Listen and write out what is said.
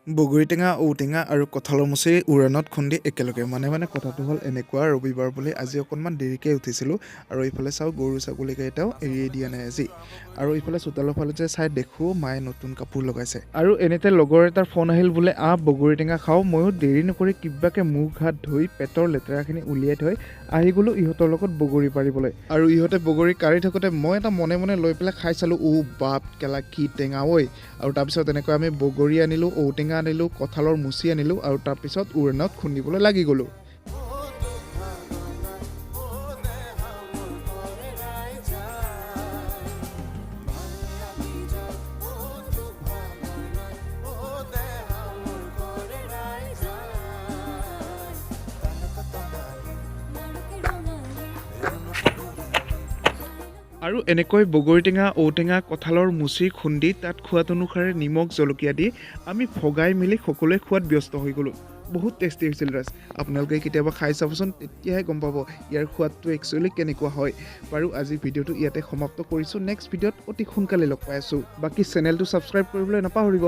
বগৰী টেঙা, ঔটেঙা আৰু কঁঠালৰ মুচি উৰণত খুন্দি একেলগে মানে কথাটো হ'ল এনেকুৱা, ৰবিবাৰ বুলি আজি অকণমান দেৰিকৈ উঠিছিলোঁ আৰু এইফালে চাওঁ গৰু ছাগলীকেইটাও এৰিয়ে দিয়া নাই আজি। আৰু এইফালে চোতালৰ ফালে যে চাই দেখোঁ মায়ে নতুন কাপোৰ লগাইছে। আৰু এনেতে লগৰ এটাৰ ফোন আহিল বোলে বগৰী টেঙা খাওঁ। ময়ো দেৰি নকৰি কিবাকে মুখ হাত ধুই পেটৰ লেতেৰাখিনি উলিয়াই থৈ আহি গ'লোঁ ইহঁতৰ লগত বগৰী পাৰিবলৈ। আৰু ইহঁতে বগৰী কাঢ়ি থাকোঁতে মই এটা মনে মনে লৈ পেলাই খাই চালোঁ। বাপ কেলা কি টেঙা ঐ! আৰু তাৰপিছত এনেকৈ আমি বগৰী আনিলোঁ, ঔটেঙা আনিলোঁ, কঁঠালৰ মুচি আনিলোঁ আৰু তাৰপিছত উৰণত খুন্দিবলৈ লাগি গ'লোঁ। আৰু এনেকৈ বগৰী টেঙা, ঔটেঙা, কঁঠালৰ মুচি খুন্দি তাত সোৱাদ অনুসাৰে নিমখ জলকীয়া দি আমি ভগাই মেলি সকলোৱে খোৱাত ব্যস্ত হৈ গ'লোঁ। বহুত টেষ্টি হৈছিল ৰাজ। আপোনালোকে কেতিয়াবা খাই চাবচোন, তেতিয়াহে গম পাব ইয়াৰ সোৱাদটো একচুৱেলি কেনেকুৱা হয়। বাৰু আজি ভিডিঅ'টো ইয়াতে সমাপ্ত কৰিছোঁ। নেক্সট ভিডিঅ'ত অতি সোনকালে লগ পাই আছোঁ। বাকী চেনেলটো ছাবস্ক্ৰাইব কৰিবলৈ নাপাহৰিব।